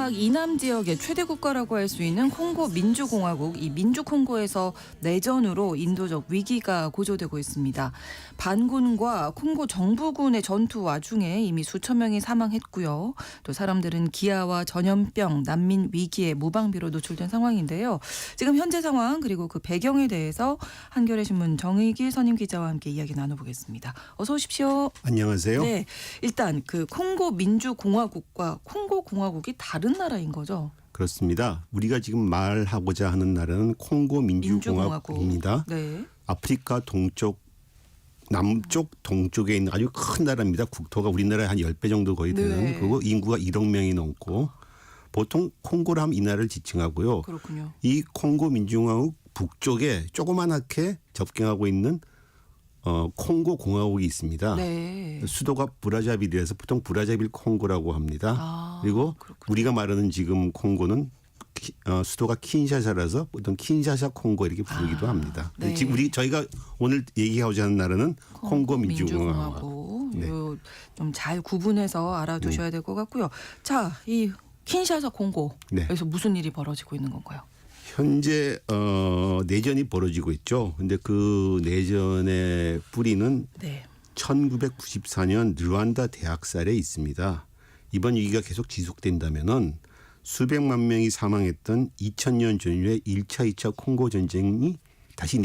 사막 이남 지역의 최대 국가라고 할 수 있는 콩고 민주공화국, 이 민주콩고에서 내전으로 인도적 위기가 고조되고 있습니다. 반군과 콩고 정부군의 전투 와중에 이미 수천 명이 사망했고요. 또 사람들은 기아와 전염병, 난민 위기에 무방비로 노출된 상황인데요. 지금 현재 상황 그리고 그 배경에 대해서 한겨레 신문 정의길 선임 기자와 함께 이야기 나눠보겠습니다. 어서 오십시오. 안녕하세요. 네, 일단 그 콩고 민주공화국과 콩고 공화국이 다른 나라인 거죠? 그렇습니다. 우리가 지금 말하고자 하는 나라는 콩고 민주공화국입니다. 네. 아프리카 남쪽 동쪽에 있는 아주 큰 나라입니다. 국토가 우리나라의 한 10배 정도 거의 되는. 네. 그리고 인구가 1억 명이 넘고 보통 콩고라 하면 이 나라를 지칭하고요. 그렇군요. 이 콩고 민주공화국 북쪽에 조그만하게 접경하고 있는 콩고 공화국이 있습니다. 네. 수도가 브라자빌이라서 보통 브라자빌 콩고라고 합니다. 그리고 그렇군요. 우리가 말하는 지금 콩고는 수도가 킨샤사라서 보통 킨샤사 콩고 이렇게 부르기도 합니다. 네. 지금 저희가 오늘 얘기하고자 하는 나라는 콩고 민주공화국. 네. 좀 잘 구분해서 알아두셔야 될 것 같고요. 자, 이 킨샤사 콩고에서 무슨 일이 벌어지고 있는 건가요? 현재 내전이 벌어지고 있죠. 근데 그 내전의 뿌리는 1994년 르완다 대학살에 있습니다. 이번 위기가 계속 지속된다면은 수백만 명이 사망했던 2000년 전후의 1차, 2차 콩고 전쟁이 다시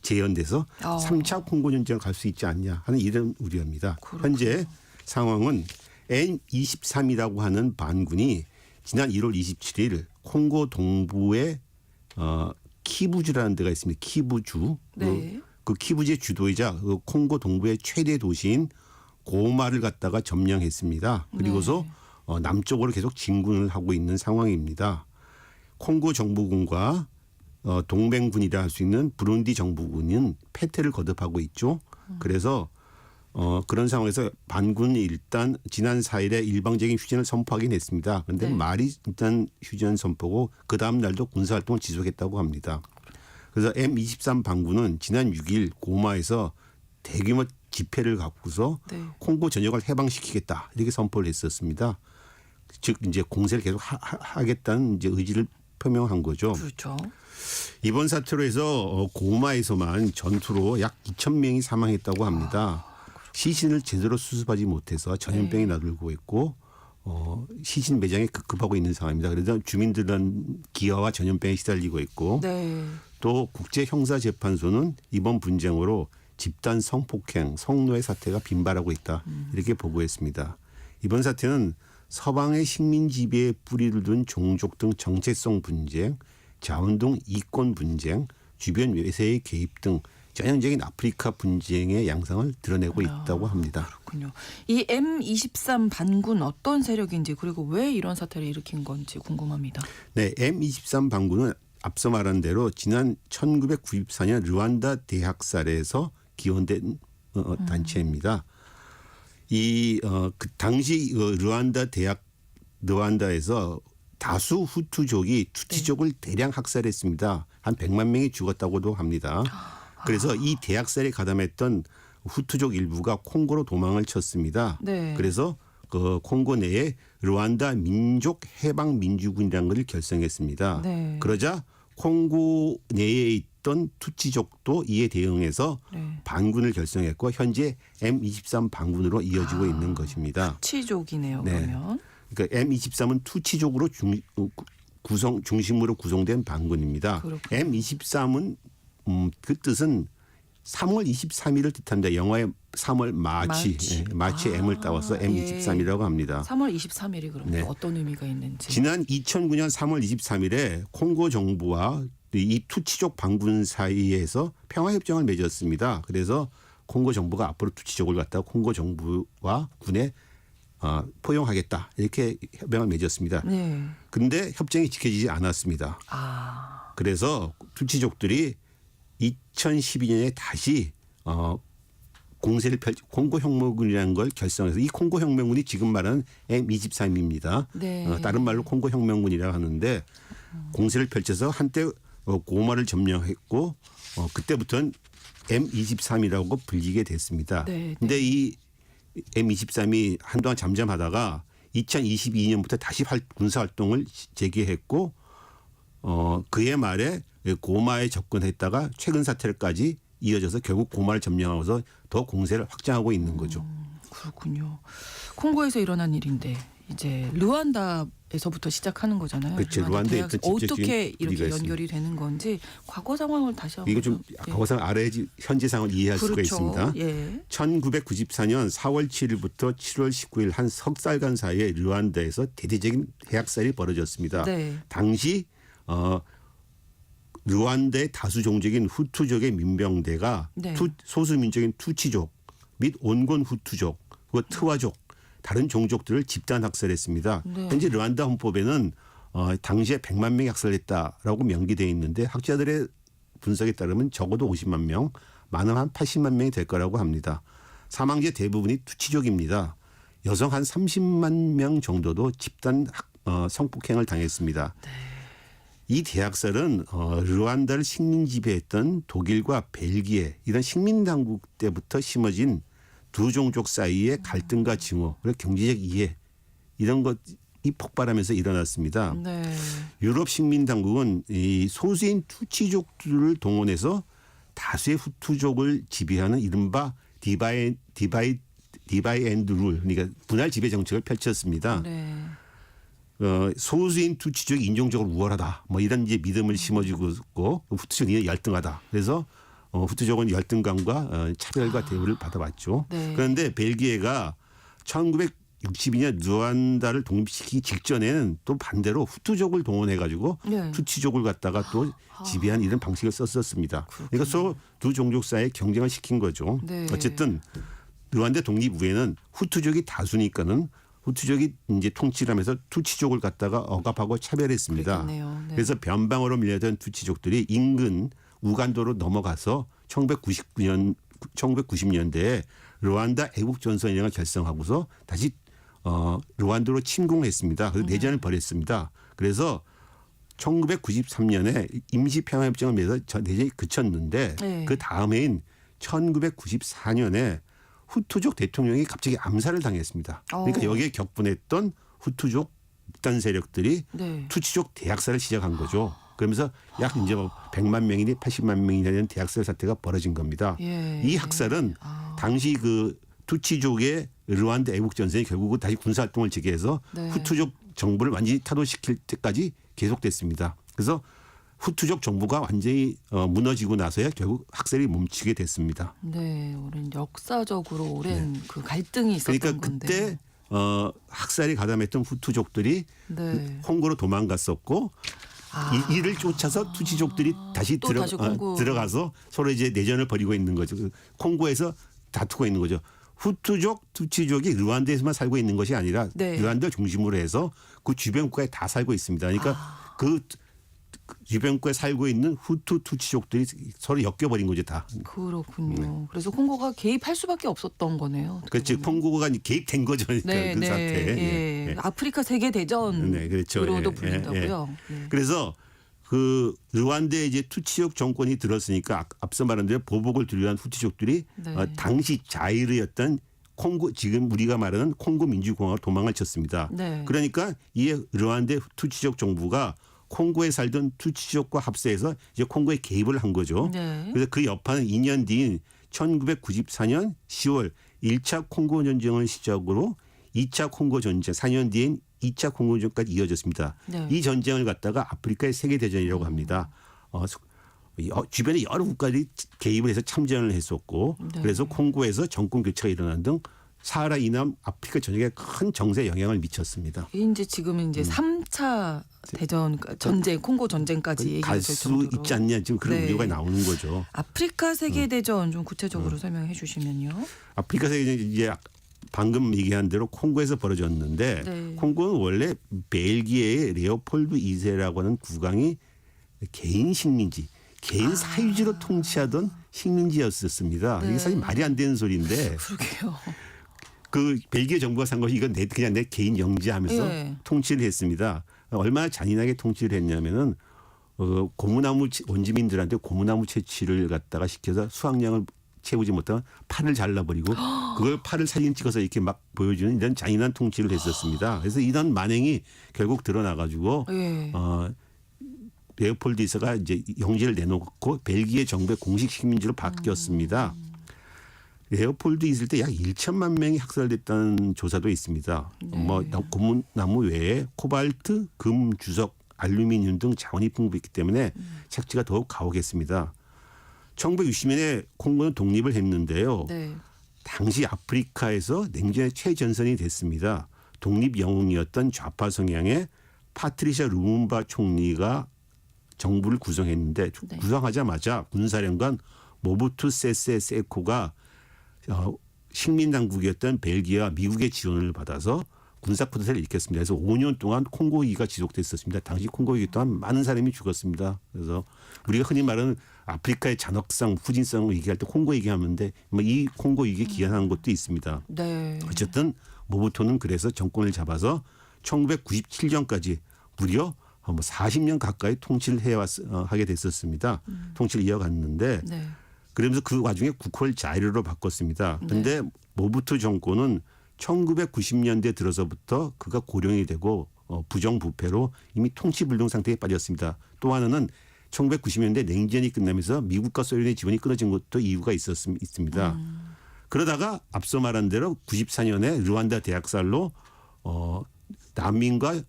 재연돼서 3차 콩고 전쟁을 갈 수 있지 않냐 하는 이런 우려입니다. 그렇군요. 현재 상황은 M23이라고 하는 반군이 지난 1월 27일 콩고 동부의 키부주라는 데가 있습니다. 키부주. 네. 그 키부주의 주도이자 그 콩고 동부의 최대 도시인 고마를 갖다가 점령했습니다. 그리고서 남쪽으로 계속 진군을 하고 있는 상황입니다. 콩고 정부군과 동맹군이라 할 수 있는 부룬디 정부군은 패퇴를 거듭하고 있죠. 그래서 그런 상황에서 반군이 일단 지난 4일에 일방적인 휴전을 선포하긴 했습니다. 그런데 말이 일단 휴전 선포고 그 다음 날도 군사활동을 지속했다고 합니다. 그래서 M23 반군은 지난 6일 고마에서 대규모 집회를 갖고서 콩고 전역을 해방시키겠다 이렇게 선포를 했었습니다. 즉 이제 공세를 계속 하겠다는 이제 의지를 표명한 거죠. 그렇죠. 이번 사태로 해서 고마에서만 전투로 약 2,000명이 사망했다고 합니다. 시신을 제대로 수습하지 못해서 전염병이 나돌고 있고 시신 매장에 급급하고 있는 상황입니다. 그래서 주민들은 기아와 전염병에 시달리고 있고 또 국제형사재판소는 이번 분쟁으로 집단 성폭행, 성노예 사태가 빈발하고 있다 이렇게 보고했습니다. 이번 사태는 서방의 식민 지배에 뿌리를 둔 종족 등 정체성 분쟁, 자원 등 이권 분쟁, 주변 외세의 개입 등 전형적인 아프리카 분쟁의 양상을 드러내고 있다고 합니다. 그렇군요. 이 M23 반군 어떤 세력인지 그리고 왜 이런 사태를 일으킨 건지 궁금합니다. 네, M23 반군은 앞서 말한 대로 지난 1994년 르완다 대학살에서 기원된 단체입니다. 그 당시 르완다에서 다수 후투족이 투치족을 대량 학살했습니다. 한 100만 명이 죽었다고도 합니다. 그래서 이 대학살에 가담했던 후투족 일부가 콩고로 도망을 쳤습니다. 그래서 그 콩고 내에 르완다 민족 해방 민주군이라는 것을 결성했습니다. 그러자 콩고 내에 있던 투치족도 이에 대응해서 반군을 결성했고 현재 M23 반군으로 이어지고 있는 것입니다. 투치족이네요. 그러면. 그러니까 M23은 투치족으로 중심으로 구성된 반군입니다. M23은 그 뜻은 3월 23일을 뜻합니다. 영화의 3월 마치 M을 따와서 M23이라고 합니다. 3월 23일이 그럼 또 어떤 의미가 있는지. 지난 2009년 3월 23일에 콩고 정부와 이 투치족 반군 사이에서 평화협정을 맺었습니다. 그래서 콩고 정부가 앞으로 투치족을 갖다가 콩고 정부와 군에 포용하겠다 이렇게 협정을 맺었습니다. 그런데 협정이 지켜지지 않았습니다. 그래서 투치족들이 2012년에 다시 공세를 콩고 혁명군이라는 걸 결성해서 이 콩고 혁명군이 지금 말하는 M23입니다. 다른 말로 콩고 혁명군이라고 하는데 공세를 펼쳐서 한때 고마를 점령했고 그때부터는 M23이라고 불리게 됐습니다. 근데 이 M23이 한동안 잠잠하다가 2022년부터 다시 군사 활동을 재개했고 그해 말에 고마에 접근했다가 최근 사태까지 이어져서 결국 고마를 점령하면서 더 공세를 확장하고 있는 거죠. 그렇군요. 콩고에서 일어난 일인데 이제 르완다에서부터 시작하는 거잖아요. 그렇죠. 르완다에 있던 어떻게 이렇게 우리가 연결이 되는 건지 과거 상황을 다시 한번 이거 좀 과거 상황 알아야지 현재 상황을 이해할 수가 그렇죠. 있습니다. 예. 1994년 4월 7일부터 7월 19일 한 석 달간 사이에 르완다에서 대대적인 해악살이 벌어졌습니다. 네. 당시 르완다의 다수 종족인 후투족의 민병대가 네. 소수민족인 투치족 및 온곤 후투족, 그리고 트와족 다른 종족들을 집단 학살했습니다. 네. 현재 르완다 헌법에는 당시에 100만 명이 학살했다라고 명기되어 있는데 학자들의 분석에 따르면 적어도 50만 명, 많으면 한 80만 명이 될 거라고 합니다. 사망자 대부분이 투치족입니다. 여성 한 30만 명 정도도 집단 성폭행을 당했습니다. 네. 이 대학살은 르완다를 식민 지배했던 독일과 벨기에 이런 식민 당국 때부터 심어진 두 종족 사이의 갈등과 증오, 그리고 경제적 이해 이런 것이 폭발하면서 일어났습니다. 네. 유럽 식민 당국은 이 소수인 투치족들을 동원해서 다수의 후투족을 지배하는 이른바 디바이 앤드 룰, 그러니까 분할 지배 정책을 펼쳤습니다. 네. 소수인 투치족이 인종적으로 우월하다, 뭐 이런 이제 믿음을 심어주고 있고 후투족이 열등하다. 그래서 후투족은 열등감과 차별과 대우를 받아왔죠. 네. 그런데 벨기에가 1962년 르완다를 독립시키기 직전에는 또 반대로 후투족을 동원해가지고 네. 투치족을 갖다가 또 지배한 이런 방식을 썼었습니다. 그러니까 서로 두 종족 사이에 경쟁을 시킨 거죠. 네. 어쨌든 르완다 독립 후에는 후투족이 다수니까는 후투족이 이제 통치를 하면서 투치족을 갖다가 억압하고 차별했습니다. 그렇겠네요. 네. 그래서 변방으로 밀려던 투치족들이 인근 우간도로 넘어가서 1990년대에 르완다 애국전선이라는 걸 결성하고서 다시 르완다로 침공했습니다. 그래서 내전을 벌였습니다. 그래서 1993년에 임시평화협정을 맺어서 내전이 그쳤는데 네. 그 다음해인 1994년에 후투족 대통령이 갑자기 암살을 당했습니다. 그러니까 여기에 격분했던 후투족 극단 세력들이 네. 투치족 대학살을 시작한 거죠. 그러면서 약 이제 뭐 100만 명이니 80만 명이나 되는 대학살 사태가 벌어진 겁니다. 예. 이 학살은 당시 그 투치족의 르완다 애국전선이 결국은 다시 군사활동을 재개해서 네. 후투족 정부를 완전히 타도시킬 때까지 계속됐습니다. 그래서 후투족 정부가 완전히 무너지고 나서야 결국 학살이 멈추게 됐습니다. 네, 오랜 역사적으로 오랜 그 갈등이 있었던 그러니까 건데. 그때 학살이 가담했던 후투족들이 네. 콩고로 도망갔었고 이를 쫓아서 투치족들이 다시 또 다시 콩고. 들어가서 서로 이제 내전을 벌이고 있는 거죠. 콩고에서 다투고 있는 거죠. 후투족, 투치족이 르완다에서만 살고 있는 것이 아니라 네. 르완다 중심으로 해서 그 주변 국가에 다 살고 있습니다. 그러니까 그 주변 국가에 살고 있는 후투, 투치족들이 서로 엮여버린 거죠, 다. 그렇군요. 그래서 콩고가 개입할 수밖에 없었던 거네요. 그렇지. 콩고가 개입된 거죠. 그 사태에. 예. 예. 아프리카 세계 대전으로도 네, 그렇죠. 예, 불린다고요. 예. 그래서 그 르완다에 이제 투치족 정권이 들었으니까 앞서 말한 대로 보복을 두려워한 후투족들이 네. 당시 자이르였던 콩고, 지금 우리가 말하는 콩고 민주공화국으로 도망을 쳤습니다. 네. 그러니까 이에 르완다 투치족 정부가 콩고에 살던 투치족과 합세해서 이제 콩고에 개입을 한 거죠. 네. 그래서 그 여파는 2년 뒤인 1994년 10월 1차 콩고 전쟁을 시작으로 2차 콩고 전쟁, 4년 뒤엔 2차 콩고 전쟁까지 이어졌습니다. 네. 이 전쟁을 갖다가 아프리카의 세계대전이라고 합니다. 주변에 여러 국가들이 개입을 해서 참전을 했었고 네. 그래서 콩고에서 정권 교체가 일어난 등 사하라 이남 아프리카 전역에 큰 정세에 영향을 미쳤습니다. 이제 지금은 이제 3차 대전 전쟁 콩고 전쟁까지 얘기가 갈 될 수 정도로 있지 않냐 지금 그런 네. 우려가 나오는 거죠. 아프리카 세계 대전 좀 구체적으로 설명해 주시면요. 아프리카 세계대전 이제 방금 얘기한 대로 콩고에서 벌어졌는데 네. 콩고는 원래 벨기에의 레오폴드 2세라고 하는 국왕이 개인 식민지, 개인 사유지로 통치하던 식민지였었습니다. 네. 이게 사실 말이 안 되는 소리인데 그러게요. 그 벨기에 정부가 산 것이 이건 그냥 내 개인 영지하면서 예. 통치를 했습니다. 얼마나 잔인하게 통치를 했냐면은 고무나무 원주민들한테 고무나무 채취를 갖다가 시켜서 수확량을 채우지 못한 팔을 잘라버리고 그걸 팔을 사진 찍어서 이렇게 막 보여주는 이런 잔인한 통치를 했었습니다. 그래서 이런 만행이 결국 드러나가지고 예. 레오폴드 2세가 이제 영지를 내놓고 벨기에 정부의 공식 식민지로 바뀌었습니다. 레오폴드 있을 때 약 1천만 명이 학살됐다는 조사도 있습니다. 뭐 고무나무 외에 코발트, 금, 주석, 알루미늄 등 자원이 풍부했기 때문에 착취가 더욱 가혹했습니다. 1960년에 콩고는 독립을 했는데요. 네. 당시 아프리카에서 냉전의 최전선이 됐습니다. 독립 영웅이었던 좌파 성향의 파트리샤 루문바 총리가 정부를 구성했는데 네. 구성하자마자 군사령관 모부투 세세 세코가 식민당국이었던 벨기에와 미국의 지원을 받아서 군사 쿠데타를 일으켰습니다. 그래서 5년 동안 콩고 위기가 지속됐었습니다. 당시 콩고 위기 동안 많은 사람이 죽었습니다. 그래서 우리가 흔히 말하는 아프리카의 잔혹성, 후진성을 얘기할 때 콩고 얘기하는데 이 콩고 위기에 기한한 것도 있습니다. 네. 어쨌든 모부투는 그래서 정권을 잡아서 1997년까지 무려 40년 가까이 통치를 하게 됐었습니다. 통치를 이어갔는데 네. 그러면서 그 와중에 국호를 자유로 바꿨습니다. 그런데 모부투 정권은 1990년대 들어서부터 그가 고령이 되고 부정부패로 이미 통치불능 상태에 빠졌습니다. 또 하나는 1990년대 냉전이 끝나면서 미국과 소련의 지원이 끊어진 것도 이유가 있습니다. 그러다가 앞서 말한 대로 94년에 르완다 대학살로 난민과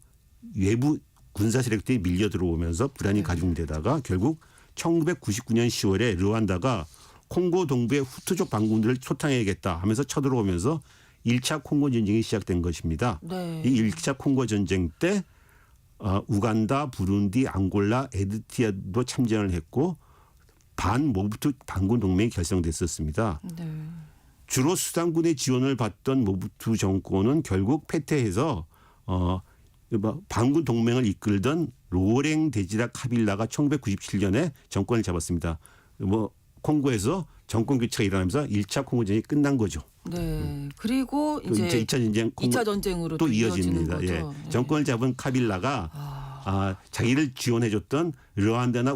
외부 군사 세력들이 밀려 들어오면서 불안이 가중되다가 결국 1999년 10월에 르완다가 콩고 동부의 후투족 반군들을 초탕해야겠다 하면서 쳐들어오면서 1차 콩고 전쟁이 시작된 것입니다. 네. 이 1차 콩고 전쟁 때 우간다, 부룬디, 앙골라, 에리트리아도 참전을 했고 반모부투 반군 동맹이 결성됐었습니다. 네. 주로 수상군의 지원을 받던 모부투 정권은 결국 패퇴해서 반군 동맹을 이끌던 로랭 데지라 카빌라가 1997년에 정권을 잡았습니다. 콩고에서 정권 교체가 일어나면서 1차 콩고전이 끝난 거죠. 네. 그리고 이제 2차 전쟁 2차 전쟁으로 또 이어지는 이어집니다. 거죠. 예. 네. 정권을 잡은 카빌라가 자기를 지원해줬던 르완다나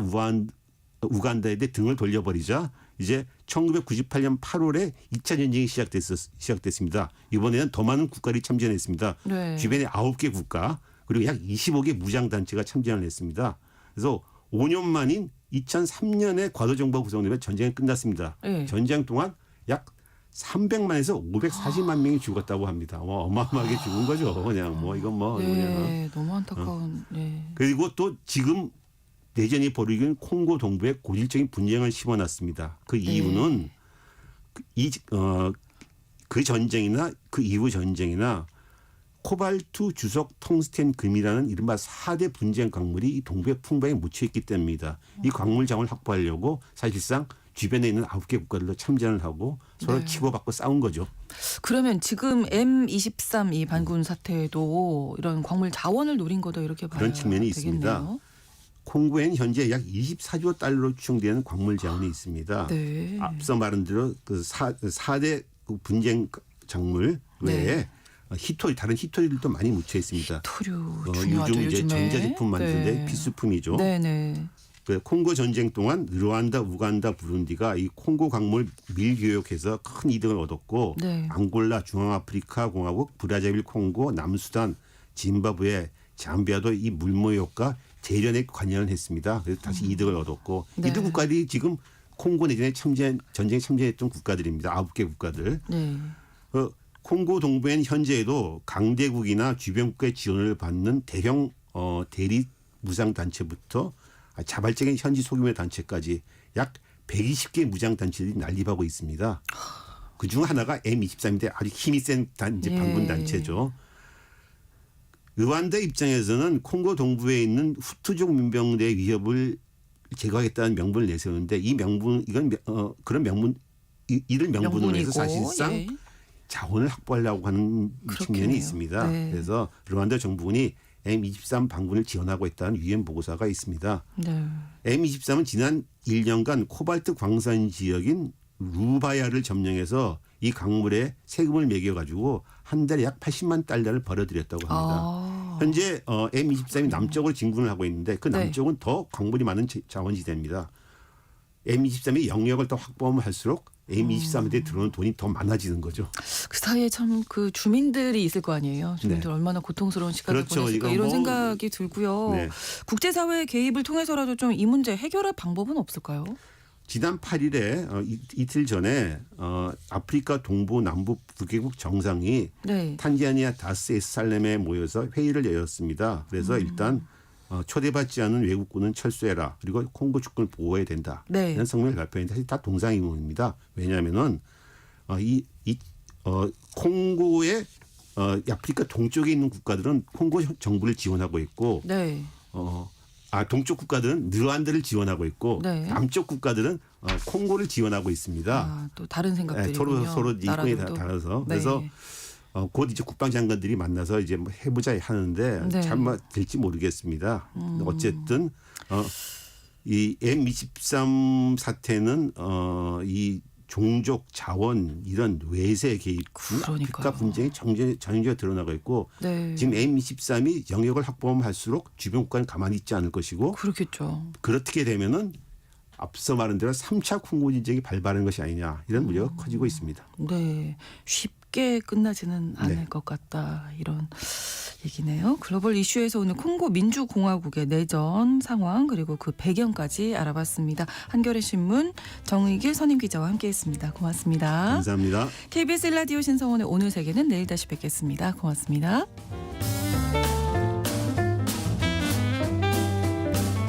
우간다에 대해 등을 돌려버리자 이제 1998년 8월에 2차 전쟁이 시작됐습니다. 이번에는 더 많은 국가들이 참전했습니다. 네. 주변에 9개 국가 그리고 약 25개 무장단체가 참전을 했습니다. 그래서 5년 만인 2003년에 과도정부가 구성되면 전쟁이 끝났습니다. 네. 전쟁 동안 약 300만에서 540만 명이 죽었다고 합니다. 어마어마하게 죽은 거죠. 그냥 이건 네. 너무 안타까운. 네. 그리고 또 지금 내전이 벌어지는 콩고 동부에 고질적인 분쟁을 심어놨습니다. 그 이유는 그 전쟁이나 그 이후 전쟁이나 코발트, 주석, 텅스텐, 금이라는 이른바 4대 분쟁 광물이 이 동부에 풍부하게 묻혀있기 때문입니다. 이 광물 자원을 확보하려고 사실상 주변에 있는 9개 국가들도 참전을 하고 서로 치고받고 싸운 거죠. 그러면 지금 M23 이 반군 사태도 이런 광물 자원을 노린 거다 이렇게 봐야 그런 측면이 되겠네요. 있습니다. 콩고에는 현재 약 24조 달러로 추정되는 광물 자원이 있습니다. 네. 앞서 말한 대로 그 4대 분쟁 작물 외에 다른 히토리들도 많이 묻혀 있습니다. 토류 중요하죠. 요즘 이제 요즘에. 전자제품 만드는데 필수품이죠. 네네. 그 콩고 전쟁 동안 르완다, 우간다, 부룬디가 이 콩고 광물 밀교역해서 큰 이득을 얻었고 네. 앙골라, 중앙아프리카 공화국, 브라자빌, 콩고, 남수단, 짐바브웨, 잠비아도 이 물모역과 재련에 관여를 했습니다. 그래서 다시 이득을 얻었고 네. 이들 국가들이 지금 콩고 내전에 전쟁에 참전했던 국가들입니다. 9개 국가들. 네. 콩고 동부엔 현재에도 강대국이나 주변 국가의 지원을 받는 대형 대리 무장 단체부터 자발적인 현지 소규모 단체까지 약 120개 무장 단체들이 난립하고 있습니다. 그중 하나가 M23인데 아주 힘이 센 반군 단체죠. 르완다 입장에서는 콩고 동부에 있는 후투족 민병대의 위협을 제거하겠다는 명분을 내세우는데 이 명분 그런 명분 이를 명분으로 해서 사실상 자원을 확보하려고 하는 측면이 있습니다. 네. 그래서 르완다 정부군이 M23 반군을 지원하고 있다는 유엔 보고서가 있습니다. 네. M23은 지난 1년간 코발트 광산 지역인 루바야를 점령해서 이 광물에 세금을 매겨가지고 한 달에 약 80만 달러를 벌어들였다고 합니다. 현재 M23이 남쪽으로 진군을 하고 있는데 그 남쪽은 더 광물이 많은 자원지대입니다. M23이 영역을 더 확보하면 할수록 M23한테 들어오는 돈이 더 많아지는 거죠. 그 사이에 참 그 주민들이 있을 거 아니에요. 주민들 얼마나 고통스러운 시간을 그렇죠. 보냈을까 이거 이런 뭐- 생각이 들고요. 네. 국제사회의 개입을 통해서라도 좀 이 문제 해결할 방법은 없을까요? 지난 8일에 이틀 전에 아프리카 동부 남부 북개국 정상이 네. 탄자니아 다스에살렘에 모여서 회의를 열었습니다. 그래서 일단 초대받지 않은 외국군은 철수해라. 그리고 콩고 주권을 보호해야 된다. 네. 이런 성명을 발표했는데 사실 다 동상이몽입니다. 왜냐하면은 콩고의 아프리카 동쪽에 있는 국가들은 콩고 정부를 지원하고 있고 네. 동쪽 국가들은 느란드를 지원하고 있고 네. 남쪽 국가들은 콩고를 지원하고 있습니다. 아, 또 다른 생각들이군요. 서로 이권이 나라들도. 달라서 네. 그래서 곧 이제 국방장관들이 만나서 이제 뭐 해보자 하는데 네. 참 될지 모르겠습니다. 어쨌든 이 M23 사태는 이 종족 자원 이런 외세 개입 아프리카 분쟁이 전형적으로 드러나고 있고 네. 지금 M23이 영역을 확보하면 할수록 주변 국가는 가만히 있지 않을 것이고 그렇겠죠. 그렇게 되면은 앞서 말한 대로 3차 콩고 전쟁이 발발하는 것이 아니냐 이런 우려가 커지고 있습니다. 네. 쉽게 끝나지는 않을 네. 것 같다. 이런 얘기네요. 글로벌 이슈에서 오늘 콩고 민주공화국의 내전 상황 그리고 그 배경까지 알아봤습니다. 한겨레 신문 정의길 선임기자와 함께했습니다. 고맙습니다. 감사합니다. KBS 라디오 신성원의 오늘 세계는 내일 다시 뵙겠습니다. 고맙습니다.